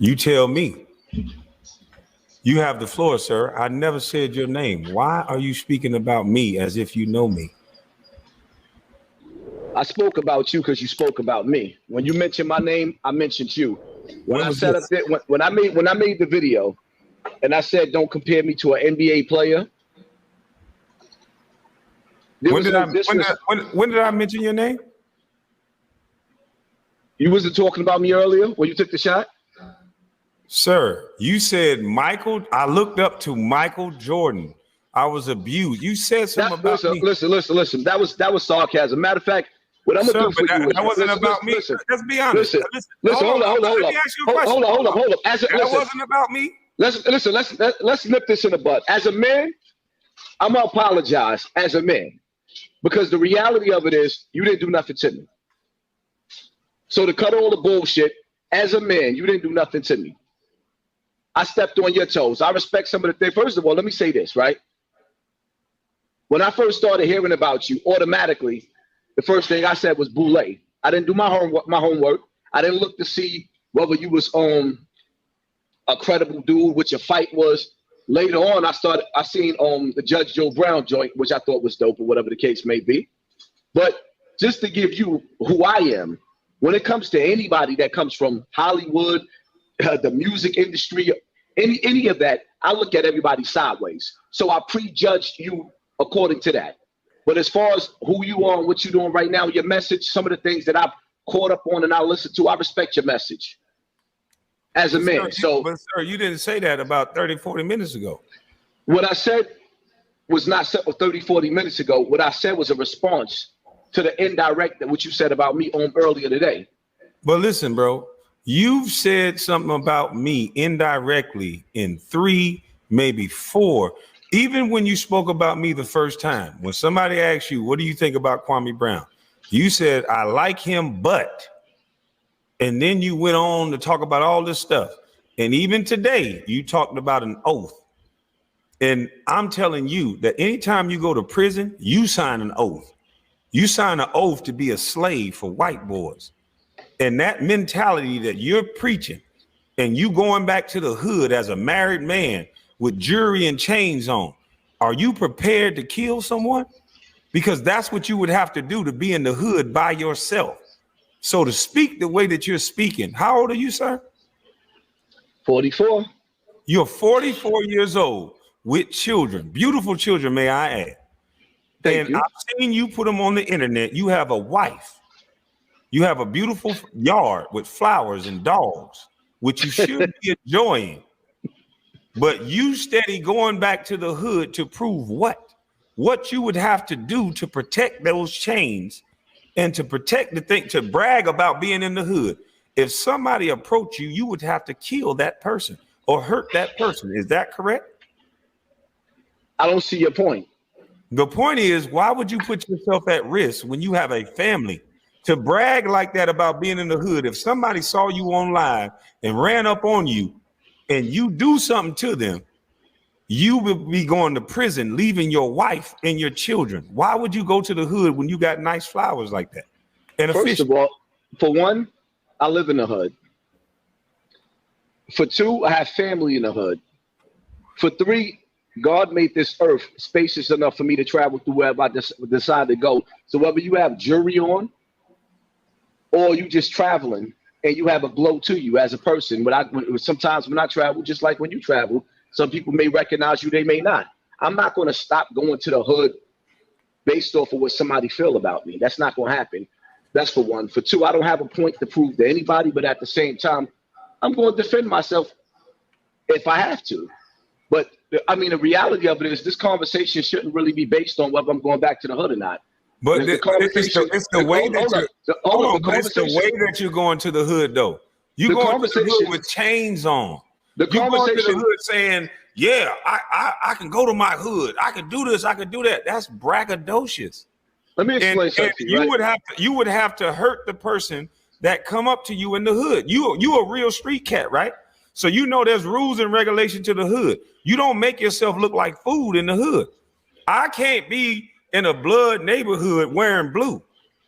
You tell me. You have the floor, sir. I never said your name. Why are you speaking about me as if you know me? I spoke about you because you spoke about me. When you mentioned my name, I mentioned you. When I said up there, when I made the video, and I said don't compare me to an NBA player. When did I mention your name? You wasn't talking about me earlier when you took the shot? Sir, you said Michael. I looked up to Michael Jordan. I was abused. You said something about me. Listen. That was sarcasm. Matter of fact, what I'm gonna do for you is that wasn't about me. Let's be honest. Listen. Hold up. Hold up. That wasn't about me. Let's nip this in the bud. As a man, I'm gonna apologize as a man because the reality of it is you didn't do nothing to me. So to cut all the bullshit, as a man, you didn't do nothing to me. I stepped on your toes. I respect some of the things. First of all, let me say this, right? When I first started hearing about you, automatically, the first thing I said was Boule. I didn't do my homework. I didn't look to see whether you was a credible dude, what your fight was. Later on, I seen the Judge Joe Brown joint, which I thought was dope or whatever the case may be. But just to give you who I am, when it comes to anybody that comes from Hollywood, the music industry, any of that, I look at everybody sideways. So I prejudged you according to that. But as far as who you are and what you're doing right now, your message, some of the things that I've caught up on and I listen to, I respect your message as a man. But sir, you didn't say that about 30, 40 minutes ago. What I said was not said 30, 40 minutes ago. What I said was a response to the indirect that what you said about me on earlier today. But listen, bro, you've said something about me indirectly in 3, maybe 4. Even when you spoke about me the first time, when somebody asked you, what do you think about Kwame Brown? You said, I like him, but, and then you went on to talk about all this stuff. And even today, you talked about an oath. And I'm telling you that anytime you go to prison, you sign an oath. You sign an oath to be a slave for white boys. And that mentality that you're preaching and you going back to the hood as a married man with jewelry and chains on, are you prepared to kill someone? Because that's what you would have to do to be in the hood by yourself. So to speak the way that you're speaking, how old are you, sir? 44. You're 44 years old with children, beautiful children, may I add. Thank you. I've seen you put them on the internet. You have a wife. You have a beautiful yard with flowers and dogs, which you should be enjoying. But you steady going back to the hood to prove what? What you would have to do to protect those chains and to protect the thing, to brag about being in the hood. If somebody approached you, you would have to kill that person or hurt that person. Is that correct? I don't see your point. The point is, why would you put yourself at risk when you have a family to brag like that about being in the hood? If somebody saw you on live and ran up on you and you do something to them, you will be going to prison, leaving your wife and your children. Why would you go to the hood when you got nice flowers like that? And first of all, for one, I live in the hood. For 2, I have family in the hood. For 3, God made this earth spacious enough for me to travel through wherever I decide to go. So whether you have jewelry on or you just traveling and you have a glow to you as a person, sometimes when I travel, just like when you travel, some people may recognize you, they may not. I'm not going to stop going to the hood based off of what somebody feel about me. That's not going to happen. That's for 1. For 2, I don't have a point to prove to anybody, but at the same time, I'm going to defend myself if I have to. But I mean, the reality of it is this conversation shouldn't really be based on whether I'm going back to the hood or not. But it's the way that you're going to the hood, though. You going to the hood with chains on. You going to the hood saying, yeah, I can go to my hood. I can do this. I can do that. That's braggadocious. Let me explain something. You would have to hurt the person that come up to you in the hood. You a real street cat, right? So you know there's rules and regulations to the hood. You don't make yourself look like food in the hood. I can't be in a blood neighborhood wearing blue.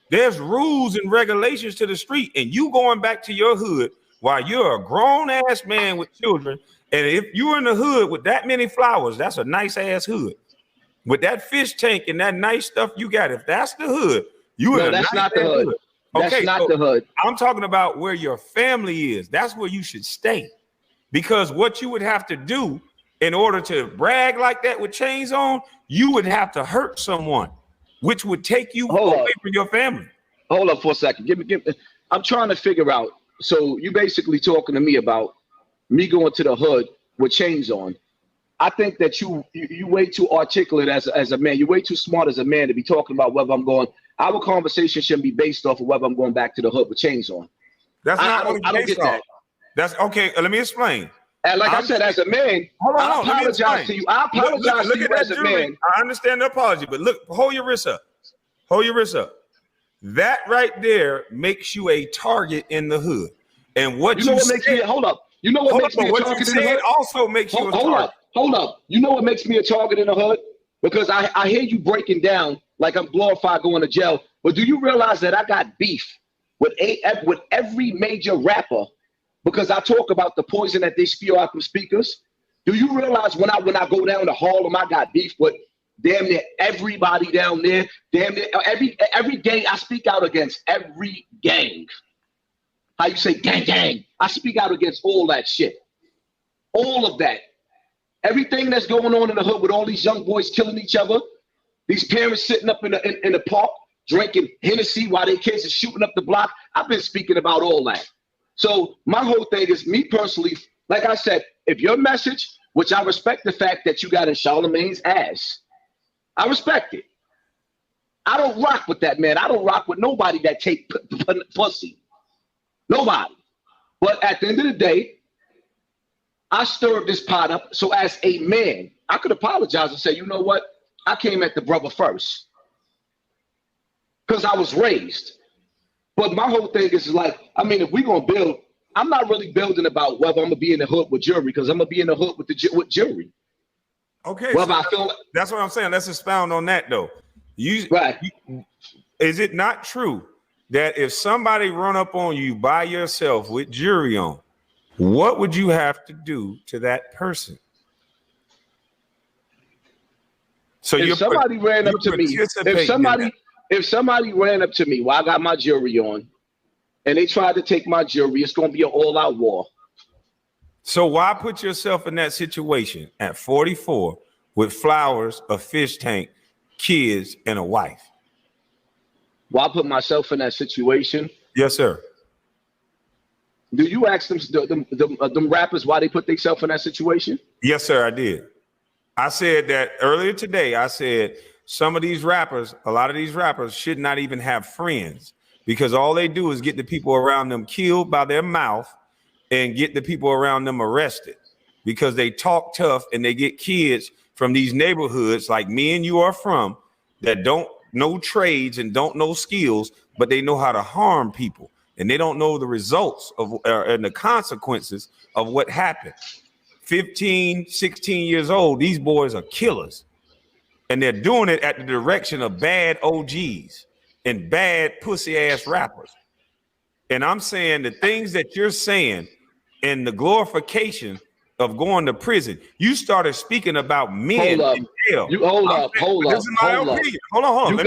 There's rules and regulations to the street, and you going back to your hood while you're a grown ass man with children. And if you're in the hood with that many flowers, that's a nice ass hood. With that fish tank and that nice stuff you got, if that's the hood, you in a that's nice not the hood. That's not the hood. I'm talking about where your family is. That's where you should stay. Because what you would have to do in order to brag like that with chains on, you would have to hurt someone, which would take you away from your family. Hold up for a second. Give me. I'm trying to figure out. So you basically talking to me about me going to the hood with chains on. I think that you way too articulate as a man. You're way too smart as a man to be talking about whether I'm going. Our conversation shouldn't be based off of whether I'm going back to the hood with chains on. That's not what I don't get that. That's okay. Let me explain. And like I said, as a man, I apologize to you. I apologize to you as a man. I understand the apology, but look, hold your wrist up. Hold your wrist up. That right there makes you a target in the hood. And what you know what makes me hold up. You know what makes me a target in the hood? Also makes you a target. Hold up. You know what makes me a target in the hood? Because I hear you breaking down like I'm glorified going to jail. But do you realize that I got beef with every major rapper because I talk about the poison that they spew out from speakers? Do you realize when I go down to Harlem, I got beef with damn near everybody down there? Damn near every gang I speak out against, every gang. How you say gang? I speak out against all that shit. All of that. Everything that's going on in the hood with all these young boys killing each other, these parents sitting up in the park drinking Hennessy while their kids are shooting up the block. I've been speaking about all that. So my whole thing is, me personally, like I said, if your message, which I respect the fact that you got in Charlemagne's ass, I respect it. I don't rock with that, man. I don't rock with nobody that take pussy. Nobody. But at the end of the day, I stirred this pot up. So as a man, I could apologize and say, you know what? I came at the brother first because I was raised. But my whole thing is like, I mean, if we're going to build, I'm not really building about whether I'm going to be in the hood with jury, because I'm going to be in the hood with jury. Okay. So that's what I'm saying. Let's expound on that, though. Is it not true that if somebody run up on you by yourself with jury on, what would you have to do to that person? So if somebody ran up to me, if somebody ran up to me while I got my jury on and they tried to take my jury, it's going to be an all-out war. So why put yourself in that situation at 44 with flowers, a fish tank, kids, and a wife? Why put myself in that situation? Yes, sir. Do you ask them rappers why they put themselves in that situation? Yes, sir, I did. I said that earlier today. I said some of these rappers, a lot of these rappers should not even have friends, because all they do is get the people around them killed by their mouth and get the people around them arrested, because they talk tough and they get kids from these neighborhoods like me and you are from, that don't know trades and don't know skills, but they know how to harm people. And they don't know the results of and the consequences of what happened. 15, 16 years old, these boys are killers. And they're doing it at the direction of bad OGs and bad pussy ass rappers. And I'm saying the things that you're saying and the glorification of going to prison, you started speaking about men in jail. Hold up. This is my opinion. Hold on. You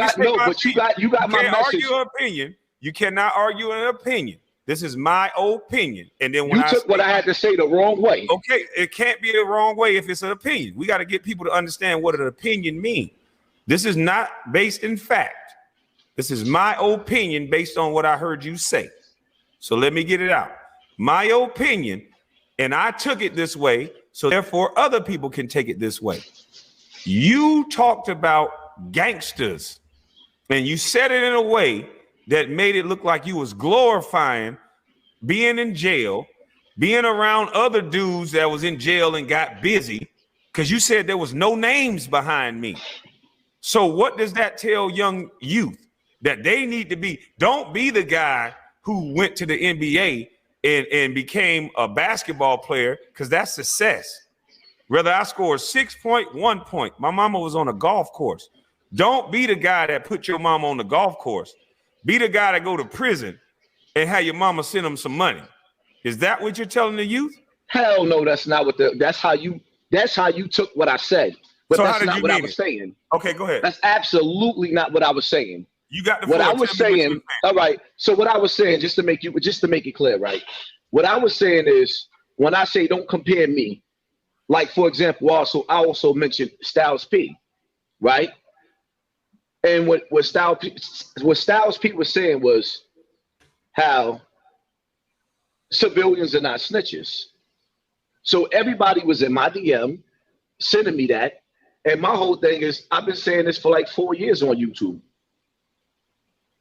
got my message. Argue an opinion. You cannot argue an opinion. This is my opinion. And then when you took what I had to say the wrong way. Okay, it can't be the wrong way if it's an opinion. We got to get people to understand what an opinion means. This is not based in fact. This is my opinion based on what I heard you say. So let me get it out. My opinion, and I took it this way, so therefore other people can take it this way. You talked about gangsters, and you said it in a way that made it look like you was glorifying being in jail, being around other dudes that was in jail and got busy, because you said there was no names behind me. So what does that tell young youth? That they need to be, don't be the guy who went to the NBA and became a basketball player, because that's success. Whether I scored 6 point, 1 point, my mama was on a golf course. Don't be the guy that put your mama on the golf course. Be the guy that go to prison and have your mama send him some money. Is that what you're telling the youth? Hell no, that's not what that's how you took what I said. But So that's not what I was saying. Okay, go ahead. That's absolutely not what I was saying. You got the what I was saying. All right. So what I was saying, just to make it clear, right? What I was saying is when I say don't compare me, like for example, I also mentioned Styles P, right? And what Styles P was saying was how civilians are not snitches. So everybody was in my DM sending me that. And my whole thing is, I've been saying this for like 4 years on YouTube.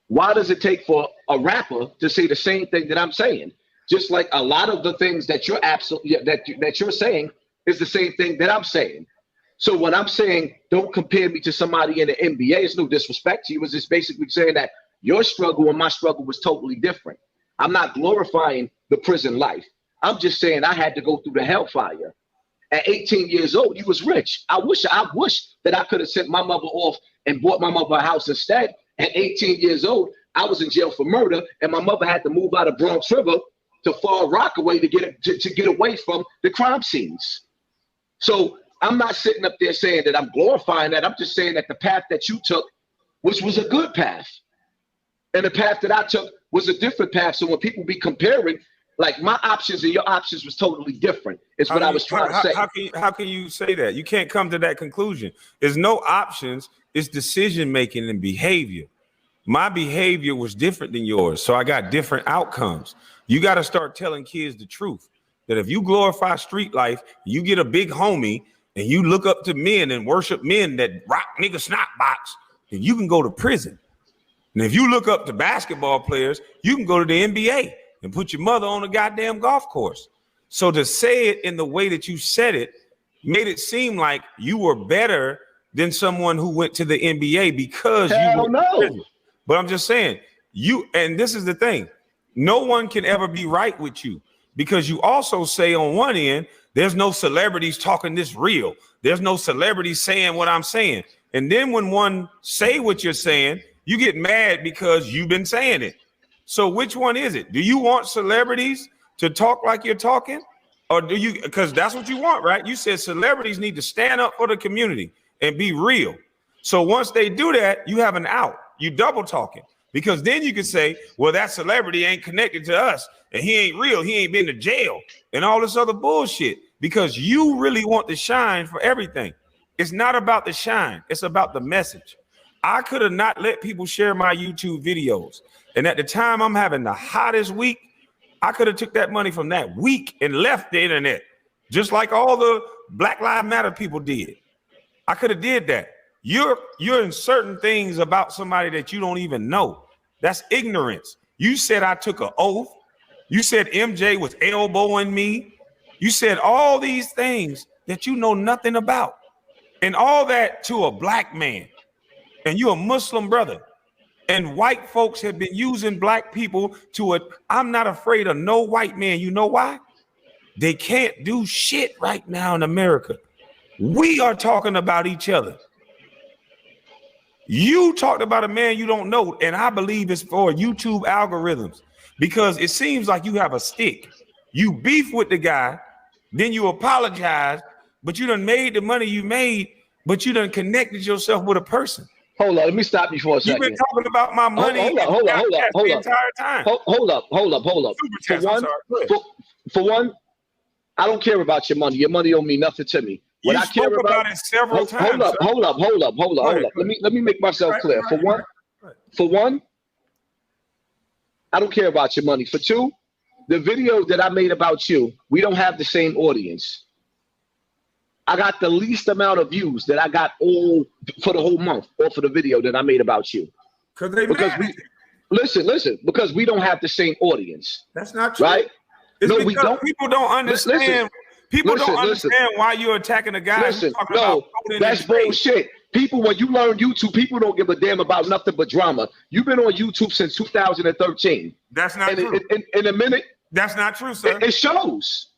Why does it take for a rapper to say the same thing that I'm saying? Just like a lot of the things that you're that you're saying is the same thing that I'm saying. So when I'm saying don't compare me to somebody in the NBA, it's no disrespect to you. It's just basically saying that your struggle and my struggle was totally different. I'm not glorifying the prison life. I'm just saying I had to go through the hellfire. At 18 years old, you was rich. I wish that I could have sent my mother off and bought my mother a house instead. At 18 years old, I was in jail for murder, and my mother had to move out of Bronx River to Far Rockaway to get away from the crime scenes. So I'm not sitting up there saying that I'm glorifying that. I'm just saying that the path that you took, which was a good path, and the path that I took was a different path. So when people be comparing, like my options and your options was totally different. It's what I was trying to say. How can you say that? You can't come to that conclusion. There's no options. It's decision making and behavior. My behavior was different than yours, so I got different outcomes. You got to start telling kids the truth. That if you glorify street life, you get a big homie, and you look up to men and worship men that rock nigga snot box, then you can go to prison. And if you look up to basketball players, you can go to the NBA and put your mother on a goddamn golf course. So to say it in the way that you said it made it seem like you were better than someone who went to the NBA because you were in prison. But I'm just saying, and this is the thing, no one can ever be right with you because you also say on one end, there's no celebrities talking this real. There's no celebrities saying what I'm saying. And then when one say what you're saying, you get mad because you've been saying it. So which one is it? Do you want celebrities to talk like you're talking? Or do you, because that's what you want, right? You said celebrities need to stand up for the community and be real. So once they do that, you have an out. You double talking because then you can say, well, that celebrity ain't connected to us and he ain't real. He ain't been to jail and all this other bullshit because you really want to shine for everything. It's not about the shine. It's about the message. I could have not let people share my YouTube videos. And at the time I'm having the hottest week, I could have took that money from that week and left the internet, just like all the Black Lives Matter people did. I could have did that. You're in certain things about somebody that you don't even know. That's ignorance. You said I took an oath. You said MJ was elbowing me. You said all these things that you know nothing about. And all that to a black man. And you're a Muslim brother. And white folks have been using black people I'm not afraid of no white man. You know why? They can't do shit right now in America. We are talking about each other. You talked about a man you don't know, and I believe it's for YouTube algorithms because it seems like you have a stick. You beef with the guy, then you apologize, but you done made the money you made, but you done connected yourself with a person. Hold on, let me stop you for a second. You've been talking about my money hold up. The entire time. Hold up. For one, I don't care about your money. Your money don't mean nothing to me. What You I care spoke about it several times. Hold up. Let me make myself clear. For one, I don't care about your money. For two, the video that I made about you, we don't have the same audience. I got the least amount of views that I got all for the whole month or for the video that I made about you. Because we don't have the same audience. That's not true. Right? No, we don't. People don't understand. People don't understand why you're attacking a guy. That's bullshit. People, when you learn YouTube, people don't give a damn about nothing but drama. You've been on YouTube since 2013. That's not true. In a minute. That's not true, sir. It shows.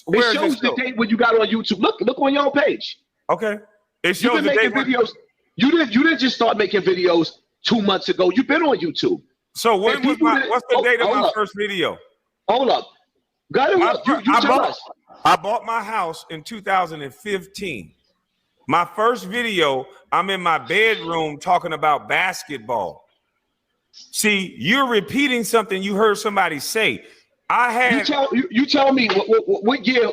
It shows the date when you got on YouTube. Look on your page. Okay. It shows the date videos. You didn't just start making videos 2 months ago. You've been on YouTube. So what's the date of my first video? Hold up. Got it. What? You tell us. I bought my house in 2015. My first video, I'm in my bedroom talking about basketball. See, you're repeating something you heard somebody say. You tell me what year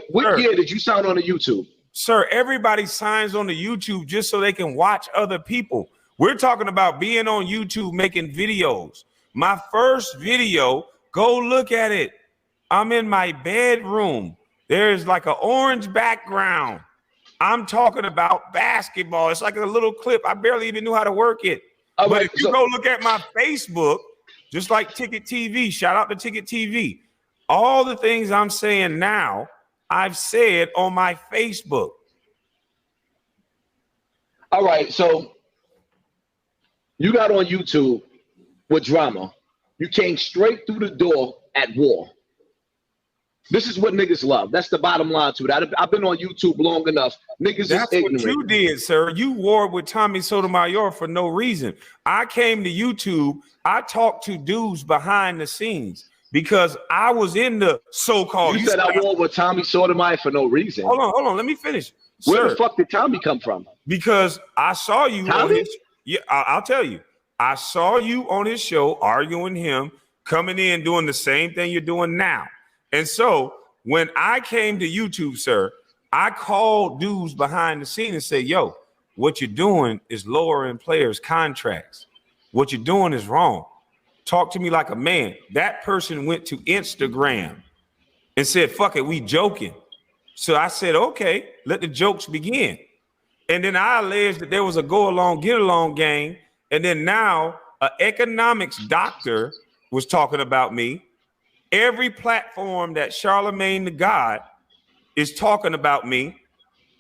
did you sign on to YouTube? Sir, everybody signs on to YouTube just so they can watch other people. We're talking about being on YouTube making videos. My first video, go look at it. I'm in my bedroom. There's like an orange background. I'm talking about basketball. It's like a little clip. I barely even knew how to work it. But if you go look at my Facebook, just like Ticket TV, shout out to Ticket TV. All the things I'm saying now, I've said on my Facebook. All right, so you got on YouTube with drama. You came straight through the door at war. This is what niggas love. That's the bottom line to it. I've been on YouTube long enough. Niggas That's is ignorant. What you did, sir. You warred with Tommy Sotomayor for no reason. I came to YouTube. I talked to dudes behind the scenes because I was in the so-called. You said I warred with Tommy Sotomayor for no reason. Hold on. Let me finish. Where Sir, the fuck did Tommy come from? Because I saw you Tommy? on his. Yeah, I'll tell you. I saw you on his show arguing him, coming in doing the same thing you're doing now. And so when I came to YouTube, sir, I called dudes behind the scene and said, yo, what you're doing is lowering players' contracts. What you're doing is wrong. Talk to me like a man. That person went to Instagram and said, fuck it, we joking. So I said, okay, let the jokes begin. And then I alleged that there was a go along, get along gang. And then now an economics doctor was talking about me. Every platform that Charlemagne the God is talking about me.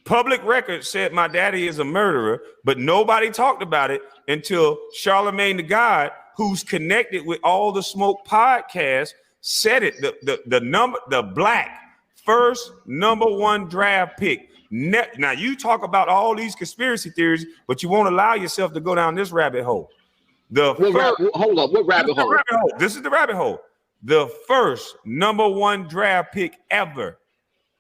Public record said my daddy is a murderer, but nobody talked about it until Charlemagne the God, who's connected with all the Smoke podcasts, said it. The black first #1 draft pick. Now you talk about all these conspiracy theories, but you won't allow yourself to go down this rabbit hole. Hold up, what rabbit hole? This is the rabbit hole. The first #1 draft pick ever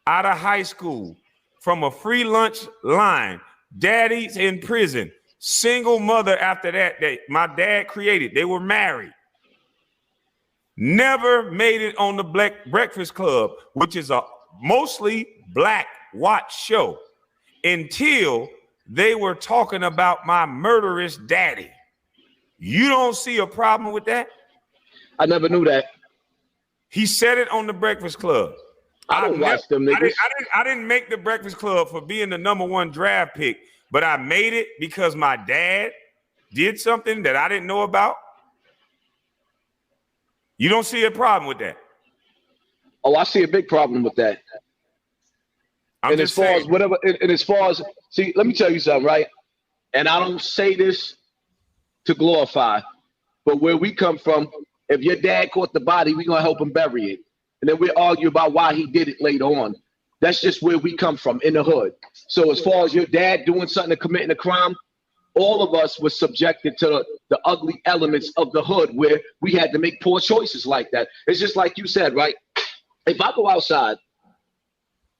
out of high school from a free lunch line. Daddy's in prison. Single mother after that my dad created. They were married. Never made it on the Black Breakfast Club, which is a mostly black watch show, until they were talking about my murderous daddy. You don't see a problem with that? I never knew that. He said it on the Breakfast Club. I don't watch them niggas. I didn't make the Breakfast Club for being the #1 draft pick, but I made it because my dad did something that I didn't know about. You don't see a problem with that? Oh, I see a big problem with that. And as far as see, let me tell you something, right? And I don't say this to glorify, but where we come from, if your dad caught the body, we're gonna help him bury it. And then we argue about why he did it later on. That's just where we come from, in the hood. So as far as your dad doing something and committing a crime, all of us were subjected to the ugly elements of the hood where we had to make poor choices like that. It's just like you said, right? If I go outside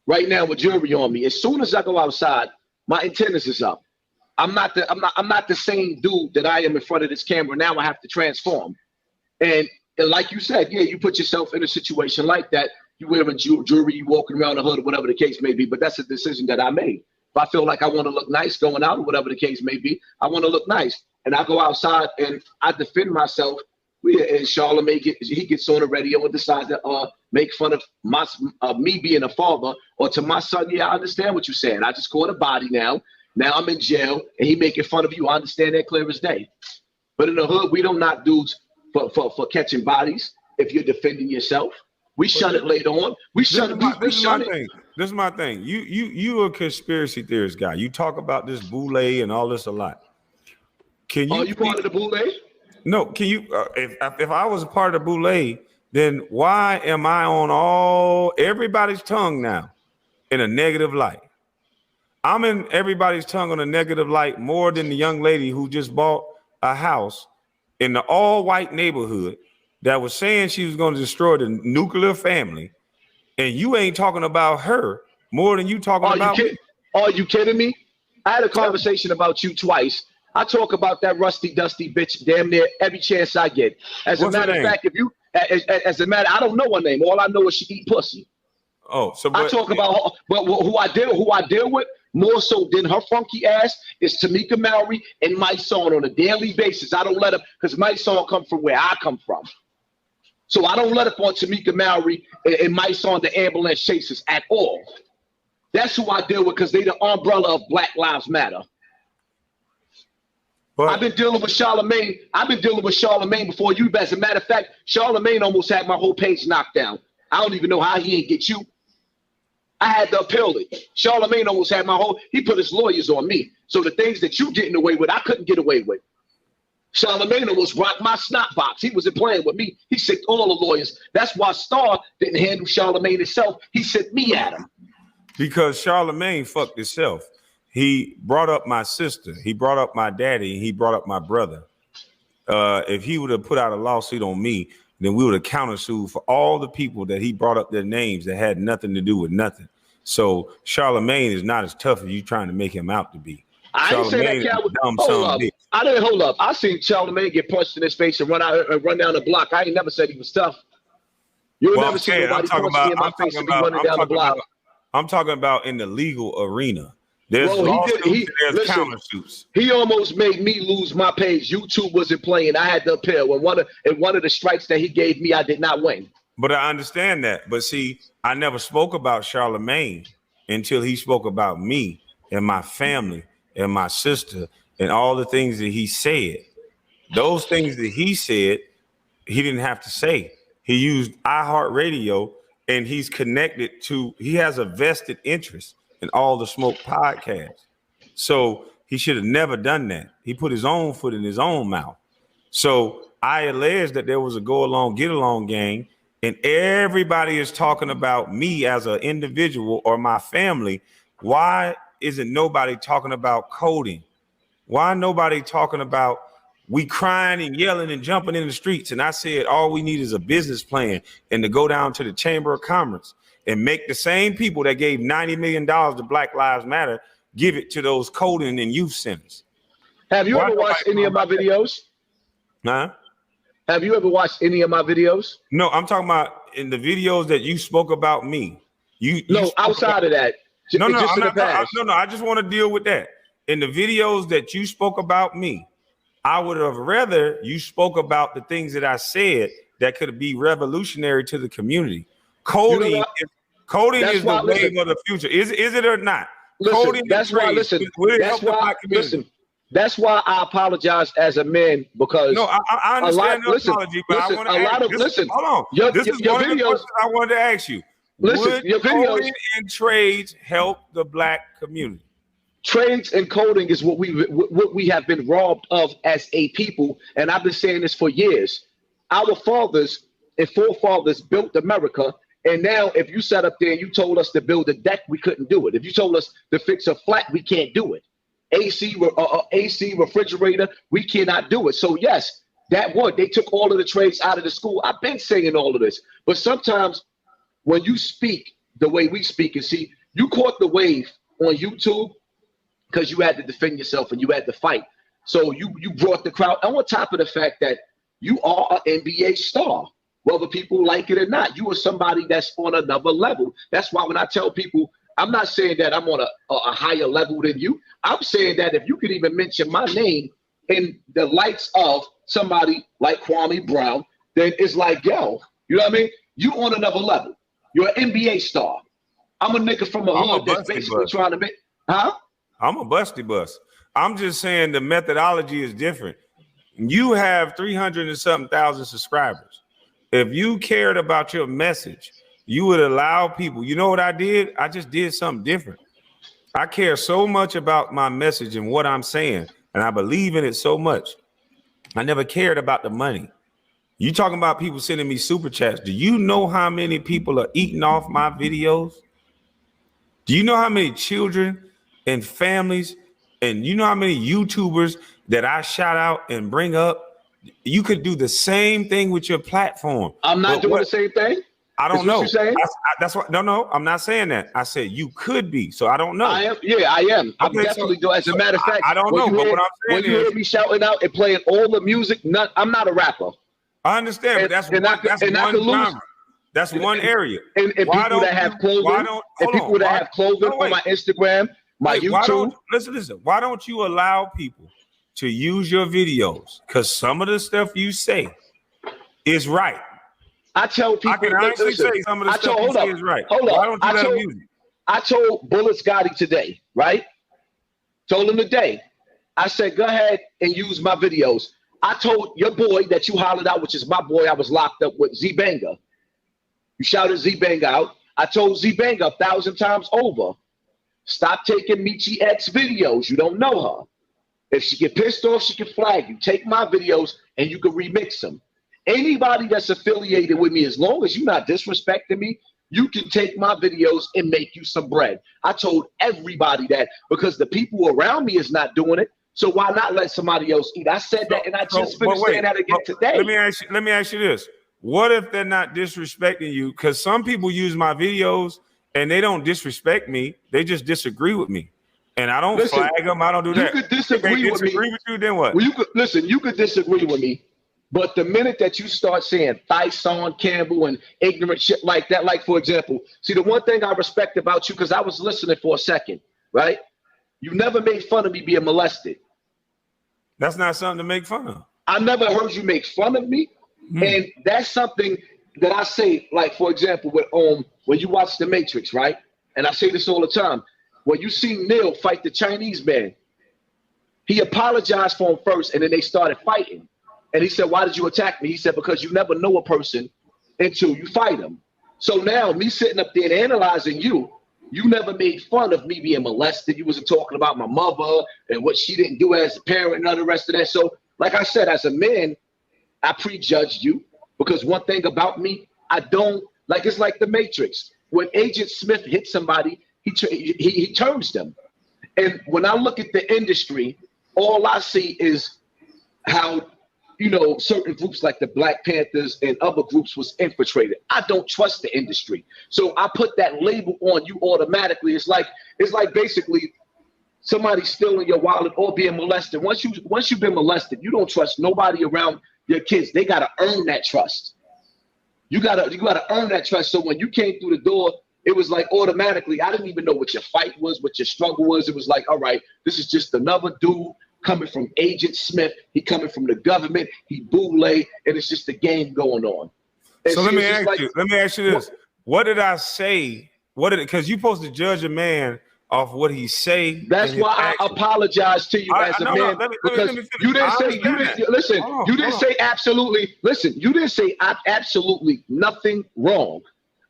right now with jewelry on me, as soon as I go outside, my antennas is up. I'm not the same dude that I am in front of this camera. Now I have to transform. And like you said, yeah, you put yourself in a situation like that. You wearing jewelry, you walking around the hood, or whatever the case may be. But that's a decision that I made. If I feel like I want to look nice going out, or whatever the case may be, I want to look nice. And I go outside and I defend myself. And Charlemagne gets on the radio and decides to make fun of me being a father, or to my son. Yeah, I understand what you're saying. I just caught a body now. Now I'm in jail, and he making fun of you. I understand that clear as day. But in the hood, we don't knock dudes for catching bodies. If you're defending yourself, we shun it later on. We shun it. This is my thing. You a conspiracy theorist guy. You talk about this boule and all this a lot. Can you? Are you part of the boule? No. Can you? If I was a part of the boule, then why am I on everybody's tongue now in a negative light? I'm in everybody's tongue on a negative light more than the young lady who just bought a house in the all-white neighborhood that was saying she was going to destroy the nuclear family, and you ain't talking about her more than you talking about me. Are you kidding me? I had a conversation about you twice. I talk about that rusty, dusty bitch damn near every chance I get. As a matter of fact, I don't know her name. All I know is she eat pussy. Oh, so I talk about her, but who I deal with more so than her funky ass is Tamika Mallory and my son on a daily basis. I don't let up because my son come from where I come from. So I don't let up on Tamika Mallory and my son, the ambulance chasers at all. That's who I deal with because they the umbrella of Black Lives Matter. But I've been dealing with Charlemagne. I've been dealing with Charlemagne before you. As a matter of fact, Charlemagne almost had my whole page knocked down. I don't even know how he ain't get you. I had to appeal it. Charlemagne almost had he put his lawyers on me. So the things that you getting away with, I couldn't get away with. Charlemagne almost rocked my snot box. He wasn't playing with me. He sent all the lawyers. That's why Star didn't handle Charlemagne himself. He sent me at him. Because Charlemagne fucked himself. He brought up my sister. He brought up my daddy. He brought up my brother. If he would have put out a lawsuit on me, then we would have countersued for all the people that he brought up their names that had nothing to do with nothing. So Charlemagne is not as tough as you trying to make him out to be. I didn't say that cat was hold up. I seen Charlemagne get punched in his face and run down the block. I ain't never said he was tough. You'll never see nobody punch me in my face and be running down the block. I'm talking about in the legal arena. There's countersuits. He almost made me lose my page. YouTube wasn't playing. I had to appeal. And one of the strikes that he gave me, I did not win. But I understand that. But see, I never spoke about Charlemagne until he spoke about me and my family and my sister and all the things that he said. Those things that he said, he didn't have to say. He used iHeartRadio, and he has a vested interest in all the Smoke podcasts. So he should have never done that. He put his own foot in his own mouth. So I allege that there was a go along, get along gang, and everybody is talking about me as an individual or my family. Why isn't nobody talking about coding? Why nobody talking about we crying and yelling and jumping in the streets? And I said, all we need is a business plan and to go down to the Chamber of Commerce and make the same people that gave $90 million to Black Lives Matter give it to those coding and youth centers. Have you ever watched any of my videos? Huh? Have you ever watched any of my videos? No, I'm talking about in the videos that you spoke about me. Outside of that. No, I just want to deal with that. In the videos that you spoke about me, I would have rather you spoke about the things that I said that could be revolutionary to the community. Coding is the wave of the future. Is it or not? Listen, that's why I apologize as a man because I understand the apology, but I want to hold on. This is one of the questions I wanted to ask you. Would coding and trades help the Black community? Trades and coding is what we have been robbed of as a people, and I've been saying this for years. Our fathers and forefathers built America. And now if you sat up there and you told us to build a deck, we couldn't do it. If you told us to fix a flat, we can't do it. AC refrigerator, we cannot do it. So yes, they took all of the trades out of the school. I've been saying all of this. But sometimes when you speak the way we speak, and see, you caught the wave on YouTube because you had to defend yourself and you had to fight. So you brought the crowd. And on top of the fact that you are an NBA star. Whether people like it or not, you are somebody that's on another level. That's why when I tell people, I'm not saying that I'm on a higher level than you. I'm saying that if you could even mention my name in the lights of somebody like Kwame Brown, then it's like, yo, you know what I mean? You on another level. You're an NBA star. I'm a nigga from a hood that's basically trying to make, huh? I'm a busty bus. I'm just saying the methodology is different. You have 300 and something thousand subscribers. If you cared about your message, you would allow people. You know what I did? I just did something different. I care so much about my message and what I'm saying, and I believe in it so much. I never cared about the money. You talking about people sending me super chats. Do you know how many people are eating off my videos? Do you know how many children and families, and you know how many YouTubers that I shout out and bring up? You could do the same thing with your platform. I'm not doing the same thing. I don't know. What you're saying? That's what. No, I'm not saying that. I said you could be. So I don't know. I am. Yeah, I am. I'm Okay, definitely doing. As a matter of fact, I don't know. But what I'm saying when you hear me shouting out and playing all the music, I'm not a rapper. I understand, but that's one genre. That's one area. And people that have clothing, have clothing on my Instagram, my YouTube. Listen. Why don't you allow people to use your videos? Because some of the stuff you say is right. I tell people. I can honestly say some of the stuff you say is right. Hold up. Why don't you let them use it? I told Bullet Scotty today, right? Told him today. I said, go ahead and use my videos. I told your boy that you hollered out, which is my boy, I was locked up with, Z Banger. You shouted Z Banger out. I told Z Banger 1,000 times over, stop taking Michi X videos. You don't know her. If she get pissed off, she can flag you. Take my videos and you can remix them. Anybody that's affiliated with me, as long as you're not disrespecting me, you can take my videos and make you some bread. I told everybody that because the people around me is not doing it. So why not let somebody else eat? I said that, and I just finished saying that again today. Let me ask you this. What if they're not disrespecting you? Because some people use my videos and they don't disrespect me. They just disagree with me. And I don't flag them. I don't do that. You could disagree with me. With you, then what? Well, you could disagree with me. But the minute that you start saying Hassan Cambell and ignorant shit like that, like, for example, see, the one thing I respect about you, because I was listening for a second, right? You never made fun of me being molested. That's not something to make fun of. I never heard you make fun of me. And that's something that I say, like, for example, when you watch The Matrix, right? And I say this all the time. When you see Neo fight the Chinese man, he apologized for him first, and then they started fighting. And he said, why did you attack me? He said, because you never know a person until you fight him. So now me sitting up there and analyzing you never made fun of me being molested. You wasn't talking about my mother and what she didn't do as a parent and all the rest of that. So like I said, as a man, I prejudged you because one thing about me, I don't, like, it's like The Matrix. When Agent Smith hits somebody, he turns them. And when I look at the industry, all I see is how, you know, certain groups like the Black Panthers and other groups was infiltrated. I don't trust the industry. So I put that label on you automatically. It's like basically somebody stealing your wallet or being molested. Once you've been molested, you don't trust nobody around your kids. They gotta earn that trust. You gotta earn that trust. So when you came through the door, it was like automatically, I didn't even know what your fight was, what your struggle was. It was like, all right, this is just another dude coming from Agent Smith. He coming from the government. He boule, and it's just a game going on. And so let me ask you this. What did I say? Because you're supposed to judge a man off what he say. That's why I apologize to you as a man, because you didn't say absolutely. Listen, you didn't say absolutely nothing wrong.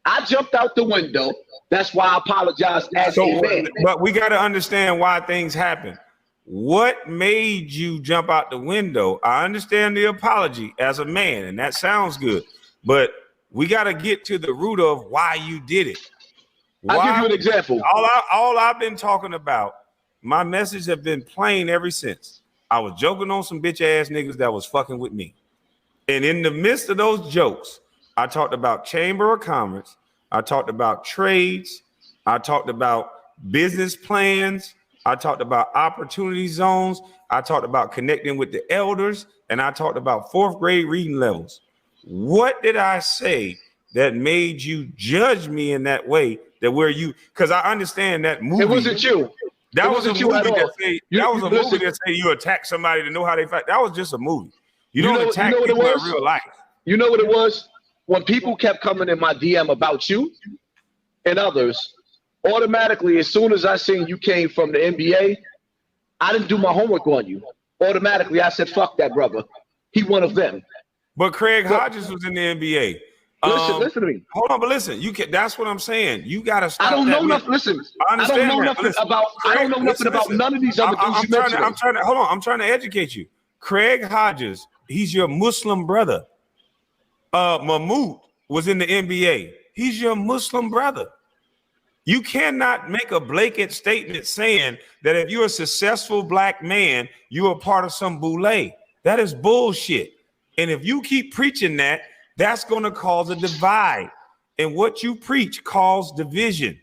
I jumped out the window. That's why I apologize as a man. But we got to understand why things happen. What made you jump out the window? I understand the apology as a man, and that sounds good. But we got to get to the root of why you did it. I'll give you an example. All I've been talking about, my message have been plain ever since. I was joking on some bitch ass niggas that was fucking with me. And in the midst of those jokes, I talked about Chamber of Commerce. I talked about trades. I talked about business plans. I talked about opportunity zones. I talked about connecting with the elders. And I talked about 4th grade reading levels. What did I say that made you judge me in that way? Because I understand that movie. It wasn't you. That was a movie that say you attack somebody to know how they fight. That was just a movie. You don't attack people in real life. You know what it was? When people kept coming in my DM about you and others, automatically, as soon as I seen you came from the NBA, I didn't do my homework on you. Automatically, I said, fuck that brother. He one of them. But Craig Hodges was in the NBA. Listen to me. Hold on, but listen, that's what I'm saying. You gotta stop. I don't know nothing. Listen, I don't know nothing about none of these other dudes you mentioned. I'm trying to educate you. Craig Hodges, he's your Muslim brother. Mahmoud was in the NBA. He's your Muslim brother. You cannot make a blanket statement saying that if you're a successful black man, you're a part of some boule. That is bullshit. And if you keep preaching that, that's going to cause a divide. and what you preach caused division.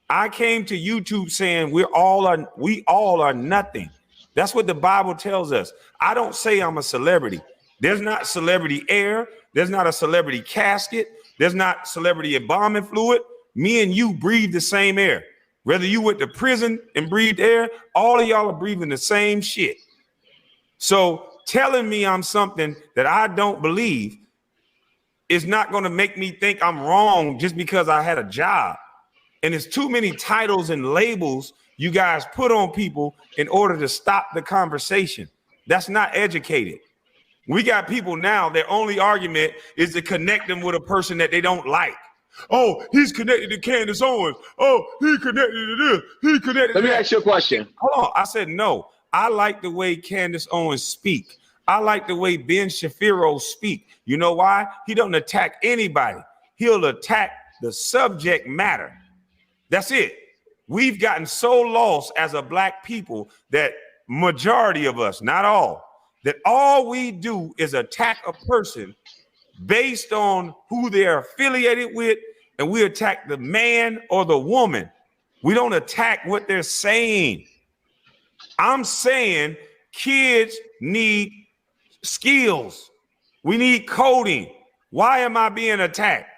I came to YouTube saying we all are nothing. That's what the Bible tells us. I don't say I'm a celebrity. There's not celebrity air. There's not a celebrity casket. There's not celebrity embalming fluid. Me and you breathe the same air. Whether you went to prison and breathed air, all of y'all are breathing the same shit. So telling me I'm something that I don't believe is not going to make me think I'm wrong just because I had a job. And there's too many titles and labels you guys put on people in order to stop the conversation. That's not educated. We got people now, their only argument is to connect them with a person that they don't like. Oh, he's connected to Candace Owens. Oh, he connected to this. He connected to that. Let me ask you a question. Hold on. I said, no, I like the way Candace Owens speak. I like the way Ben Shapiro speak. You know why? He don't attack anybody. He'll attack the subject matter. That's it. We've gotten so lost as a black people that majority of us, not all, that all we do is attack a person based on who they're affiliated with, and we attack the man or the woman. We don't attack what they're saying. I'm saying kids need skills. We need coding. Why am I being attacked?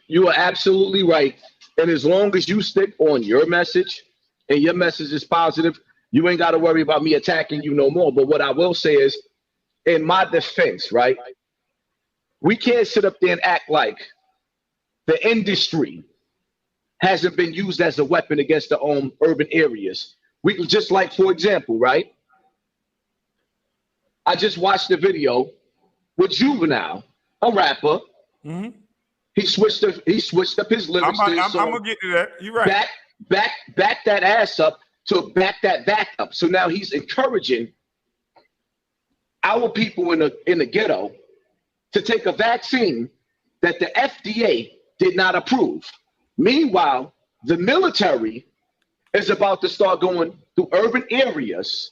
You are absolutely right. And as long as you stick on your message and your message is positive, you ain't got to worry about me attacking you no more. But what I will say is, in my defense, right, we can't sit up there and act like the industry hasn't been used as a weapon against the urban areas. We can just, like, for example, right, I just watched the video with Juvenile, a rapper. Mm-hmm. He switched up his lyrics. I'm gonna get to that. You're right. Back that ass up to back that back up. So now he's encouraging our people in the ghetto to take a vaccine that the FDA did not approve. Meanwhile, the military is about to start going through urban areas,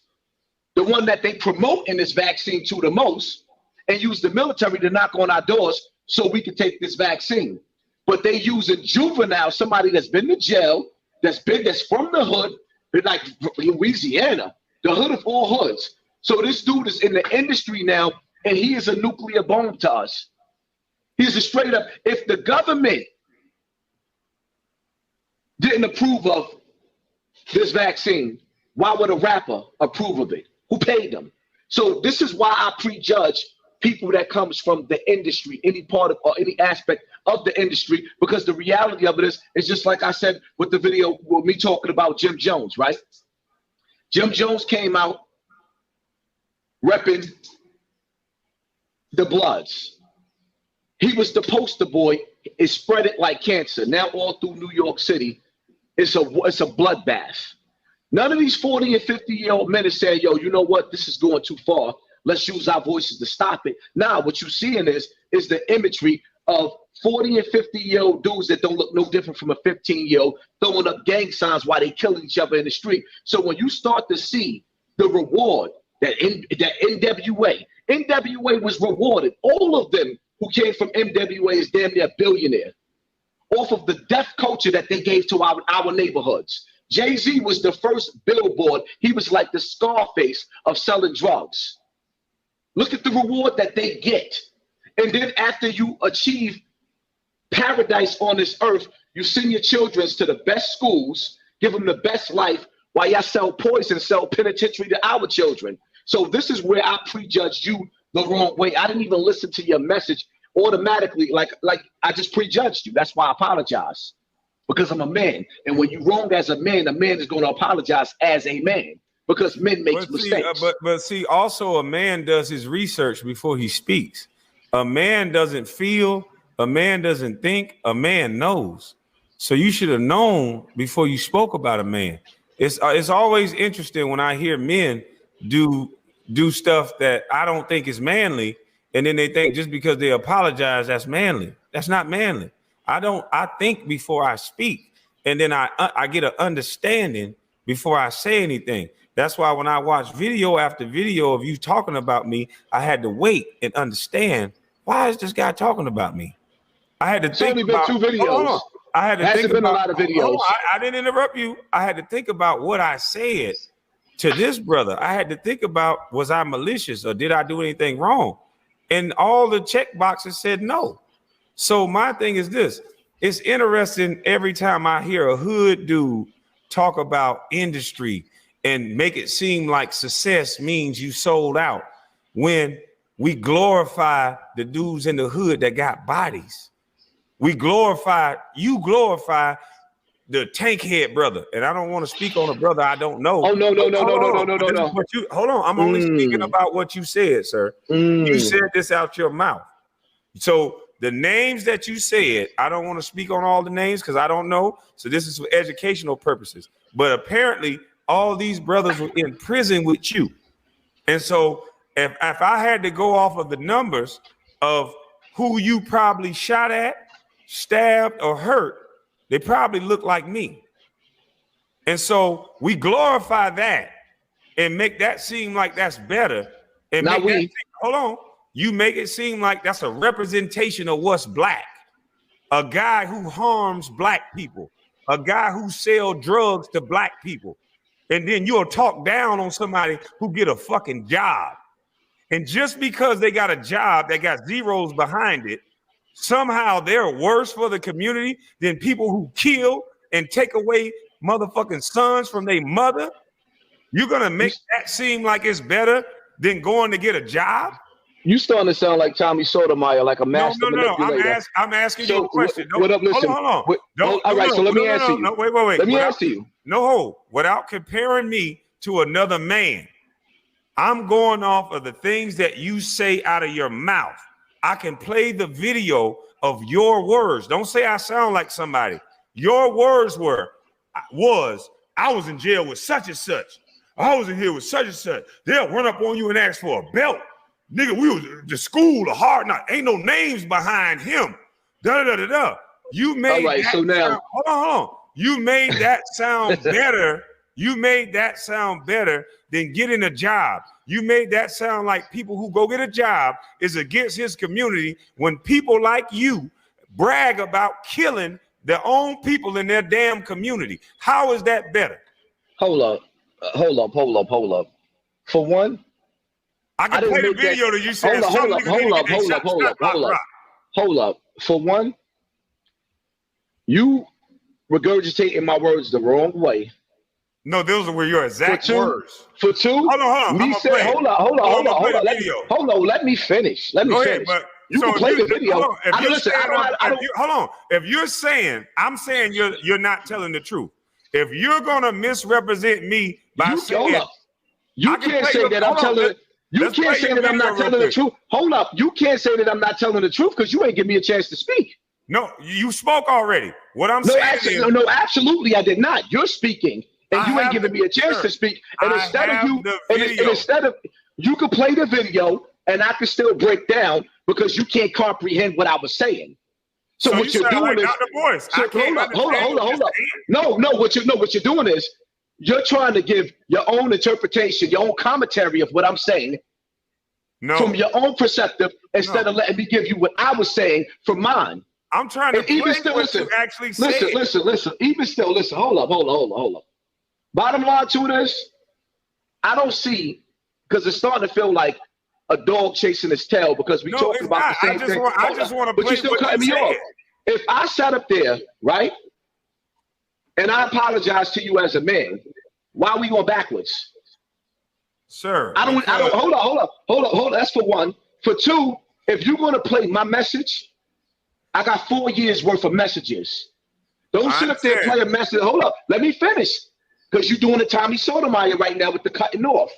the one that they promote in this vaccine to the most, and use the military to knock on our doors so we can take this vaccine. But they using Juvenile, somebody that's been to jail, that's from the hood, like Louisiana, the hood of all hoods. So this dude is in the industry now, and he is a nuclear bomb to us. He's a straight up, if the government didn't approve of this vaccine, why would a rapper approve of it? Who paid them? So this is why I prejudge people that comes from the industry, any part of or any aspect of the industry, because the reality of it is just like I said with the video with me talking about Jim Jones, right? Jim Jones came out repping the Bloods. He was the poster boy. It spread it like cancer. Now all through New York City, it's a bloodbath. None of these 40 and 50-year-old men is saying, yo, you know what? This is going too far. Let's use our voices to stop it. Now, what you're seeing is the imagery of 40 and 50-year-old dudes that don't look no different from a 15-year-old throwing up gang signs while they killing each other in the street. So when you start to see the reward that NWA was rewarded, all of them who came from NWA is damn near billionaire off of the death culture that they gave to our neighborhoods. Jay-Z was the first billboard. He was like the Scarface of selling drugs. Look at the reward that they get. And then after you achieve paradise on this earth, you send your children to the best schools, give them the best life, while y'all sell poison, sell penitentiary to our children. So this is where I prejudged you the wrong way. I didn't even listen to your message automatically, like I just prejudged you. That's why I apologize, because I'm a man. And when you're wrong as a man is going to apologize as a man. Because men make mistakes. But see, also a man does his research before he speaks. A man doesn't feel, a man doesn't think, a man knows. So you should have known before you spoke about a man. It's always interesting when I hear men do stuff that I don't think is manly, and then they think just because they apologize, that's manly. That's not manly. I think before I speak, and then I get an understanding before I say anything. That's why when I watch video after video of you talking about me, I had to wait and understand, why is this guy talking about me? I had to It's think only been about 2 videos. hold on. I had to Hasn't think been about a lot of videos. I didn't interrupt you. I had to think about what I said to this brother. I had to think about, was I malicious or did I do anything wrong? And all the check boxes said no. So my thing is this. It's interesting every time I hear a hood dude talk about industry and make it seem like success means you sold out, when we glorify the dudes in the hood that got bodies. You glorify the tank head brother. And I don't want to speak on a brother I don't know. Oh, no. Hold on. I'm only speaking about what you said, sir. You said this out your mouth. So the names that you said, I don't want to speak on all the names because I don't know. So this is for educational purposes. But apparently all these brothers were in prison with you. And so if I had to go off of the numbers of who you probably shot at, stabbed, or hurt, they probably look like me. And so we glorify that and make that seem like that's better. And hold on. You make it seem like that's a representation of what's black. A guy who harms black people, a guy who sells drugs to black people. And then you'll talk down on somebody who get a fucking job. And just because they got a job that got zeros behind it, somehow they're worse for the community than people who kill and take away motherfucking sons from their mother. You're gonna make that seem like it's better than going to get a job? You starting to sound like Tommy Sotomayor, like a master manipulator. No. I'm asking you a question. What up? Listen. Hold on. All right, so let me answer you. No, wait. Let me answer you. No, without comparing me to another man, I'm going off of the things that you say out of your mouth. I can play the video of your words. Don't say I sound like somebody. Your words I was in jail with such and such. I was in here with such and such. They'll run up on you and ask for a belt. Nigga, we was the school, the hard knock. Ain't no names behind him. You made hold on. You made that sound better. You made that sound better than getting a job. You made that sound like people who go get a job is against his community when people like you brag about killing their own people in their damn community. How is that better? Hold up. For one, I can play the video that you said. Hold up. For one, you regurgitating my words the wrong way. No, those were your exact words. For two, hold on. Hold on. Let me finish. But you can play the video. If you're saying, I'm saying you're not telling the truth. If you're gonna misrepresent me by saying, you can't say that I'm telling. You can't say that I'm not telling the truth. Hold up. You can't say that I'm not telling the truth because you ain't give me a chance to speak. No, you spoke already. What I'm saying is, no, absolutely, I did not. You're speaking, and you ain't giving me a chance to speak. And instead of you could play the video, and I could still break down because you can't comprehend what I was saying. So what you're doing is, hold up. No, what you're doing is, you're trying to give your own interpretation, your own commentary of what I'm saying from your own perspective instead of letting me give you what I was saying from mine. I'm trying to play what you actually said. Listen. Even still, listen. Hold up. Bottom line to this, I don't see, because it's starting to feel like a dog chasing his tail because we talking about the same thing. I just want to play but you're still cutting me off. If I sat up there, right, and I apologize to you as a man, why are we going backwards? Sir. Hold up. That's for one. For two, if you're going to play my message, I got 4 years worth of messages. Don't sit up there and play a message. Hold up. Let me finish. Because you're doing the Tommy Sotomayor right now with the cutting off.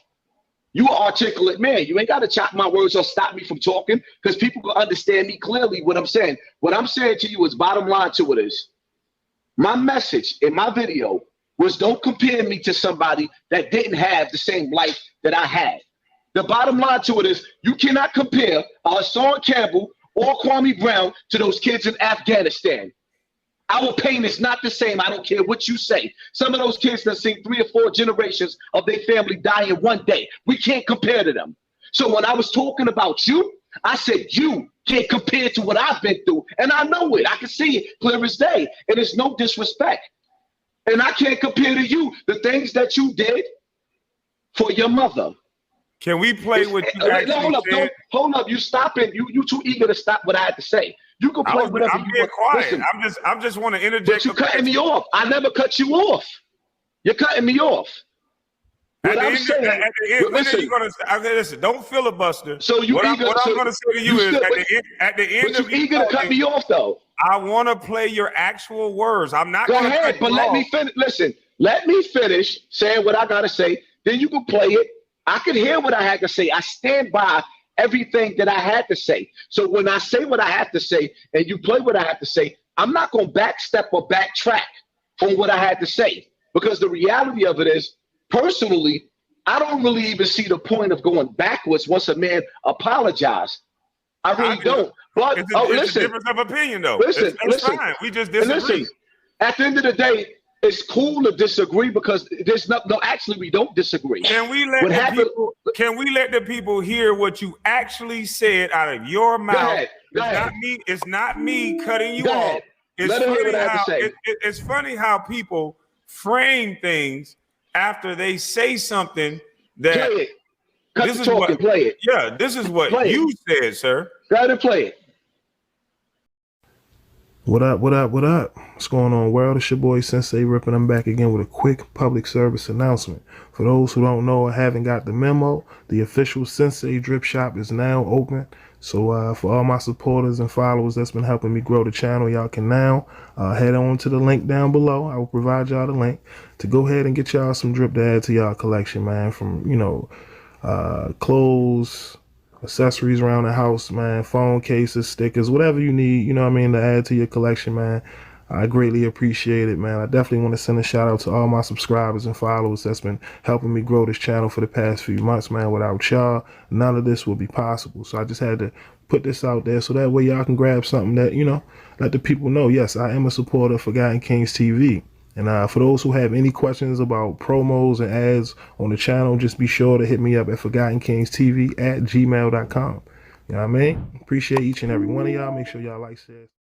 You an articulate man. You ain't got to chop my words or stop me from talking because people can understand me clearly what I'm saying. What I'm saying to you is bottom line to it is, my message in my video was don't compare me to somebody that didn't have the same life that I had. The bottom line to it is you cannot compare Hassan Cambell or Kwame Brown to those kids in Afghanistan. Our pain is not the same. I don't care what you say. Some of those kids have seen 3 or 4 generations of their family die in one day. We can't compare to them. So when I was talking about you, I said you, can't compare to what I've been through. And I know it. I can see it clear as day. And it's no disrespect. And I can't compare to you the things that you did for your mother. Can we play what you actually said? Hold up. You stopping. You too eager to stop what I had to say. You can play whatever I'm you being want. quiet. Listen, I'm just want to interject. but you're cutting me off. I never cut you off. You're cutting me off. What I'm saying, at the end, when listen, are you gonna? Okay, listen, don't filibuster. So you what eager? I'm going to say to you is, at the end but of you eager to cut me off, though. I want to play your actual words. I'm not Go going to ahead, but let me finish. Listen, let me finish saying what I gotta say. Then you can play it. I can hear what I had to say. I stand by everything that I had to say. So when I say what I have to say, and you play what I have to say, I'm not gonna backstep or backtrack on what I had to say, because the reality of it is, personally, I don't really even see the point of going backwards once a man apologized. I really don't. But it's listen, a difference of opinion, though. Listen, it's fine. We just disagree. Listen, at the end of the day, it's cool to disagree because there's no. Actually, we don't disagree. Can we let the people hear what you actually said out of your mouth? Go ahead. It's not me cutting you off. It's funny how people frame things after they say something that play it. Cut the talk and play it. Yeah, this is what you said, sir. Go ahead and play it. What up? What's going on, world? It's your boy Sensei Ripping. I'm back again with a quick public service announcement. For those who don't know or haven't got the memo, the official Sensei Drip Shop is now open. So for all my supporters and followers that's been helping me grow the channel, y'all can now head on to the link down below. I will provide y'all the link to go ahead and get y'all some drip to add to y'all collection, man. From, clothes, accessories around the house, man, phone cases, stickers, whatever you need, to add to your collection, man. I greatly appreciate it, man. I definitely want to send a shout out to all my subscribers and followers that's been helping me grow this channel for the past few months, man. Without y'all, none of this would be possible. So I just had to put this out there so that way y'all can grab something that, let the people know, yes, I am a supporter of Forgotten Kings TV. And for those who have any questions about promos and ads on the channel, just be sure to hit me up at ForgottenKingsTV@gmail.com. You know what I mean? Appreciate each and every one of y'all. Make sure y'all like, share.